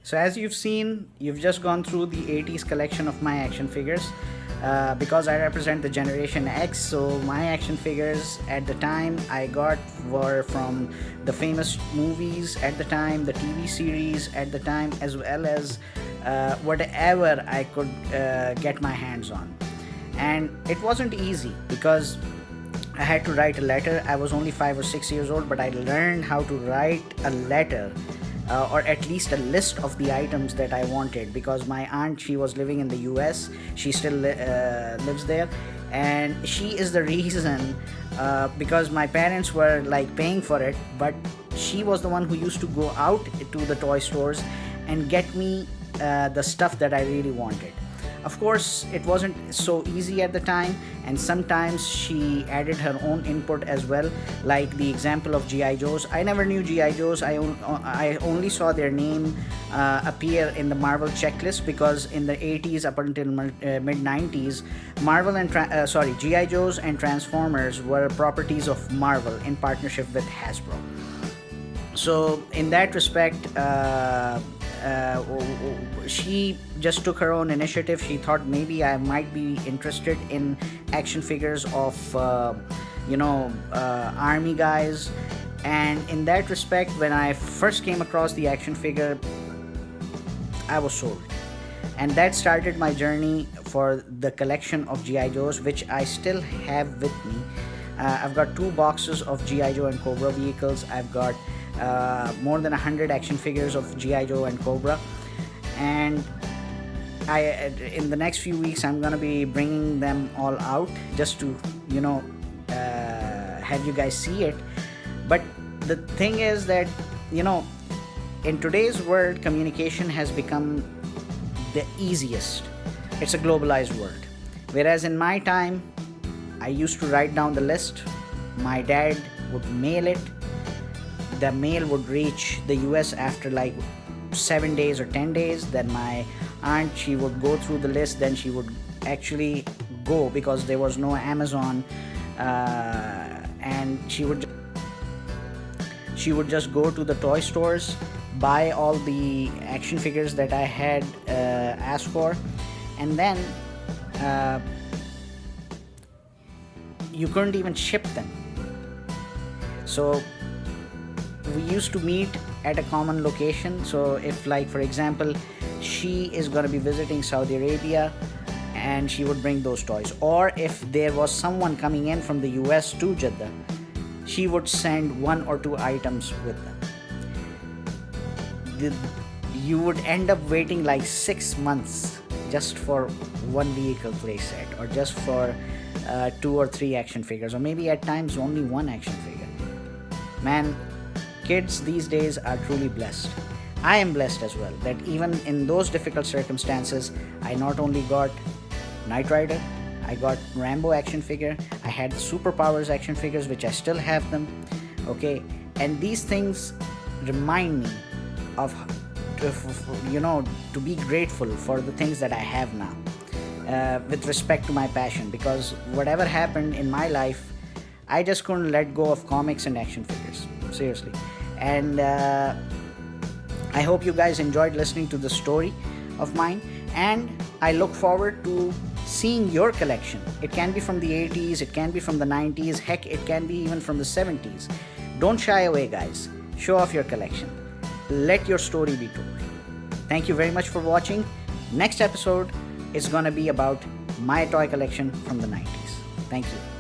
So as you've seen, you've just gone through the 80s collection of my action figures. Because I represent the Generation X, so my action figures at the time I got were from the famous movies at the time, the TV series at the time, as well as whatever I could get my hands on. And it wasn't easy because I had to write a letter. I was only 5 or 6 years old, but I learned how to write a letter, or at least a list of the items that I wanted, because my aunt, she was living in the US. She still lives there, and she is the reason, because my parents were like paying for it, but she was the one who used to go out to the toy stores and get me the stuff that I really wanted. Of course, it wasn't so easy at the time, and sometimes she added her own input as well, like the example of G.I. Joes. I never knew G.I. Joes. I only saw their name appear in the Marvel checklist, because in the 80s up until mid 90s, Marvel and G.I. Joes and Transformers were properties of Marvel in partnership with Hasbro. So in that respect, she just took her own initiative. She thought maybe I might be interested in action figures of army guys. And in that respect, when I first came across the action figure, I was sold. And that started my journey for the collection of G.I. Joes, which I still have with me. I've got 2 boxes of G.I. Joe and Cobra vehicles. I've got more than 100 action figures of G.I. Joe and Cobra, and in the next few weeks I'm gonna be bringing them all out just to have you guys see it. But the thing is that in today's world, communication has become the easiest. It's a globalized world, whereas in my time I used to write down the list. My dad would mail it. The mail would reach the US after like 7 days or 10 days. Then my aunt, she would go through the list. Then she would actually go, because there was no Amazon, and she would just go to the toy stores, buy all the action figures that I had asked for, and then you couldn't even ship them. So we used to meet at a common location. So if, like, for example, she is going to be visiting Saudi Arabia, and she would bring those toys, or if there was someone coming in from the US to Jeddah, she would send 1 or 2 items with them. You would end up waiting like 6 months just for 1 vehicle playset, or just for 2 or 3 action figures, or maybe at times only 1 action figure. Man, kids these days are truly blessed. I am blessed as well, that even in those difficult circumstances, I not only got Knight Rider, I got Rambo action figure, I had Superpowers action figures, which I still have them. Okay, and these things remind me of to be grateful for the things that I have now, with respect to my passion, because whatever happened in my life, I just couldn't let go of comics and action figures, seriously. And I hope you guys enjoyed listening to the story of mine, and I look forward to seeing your collection. It can be from the 80s, it can be from the 90s, heck, it can be even from the 70s. Don't shy away, guys. Show off your collection. Let your story be told. Thank you very much for watching. Next episode is gonna be about my toy collection from the 90s. Thank you.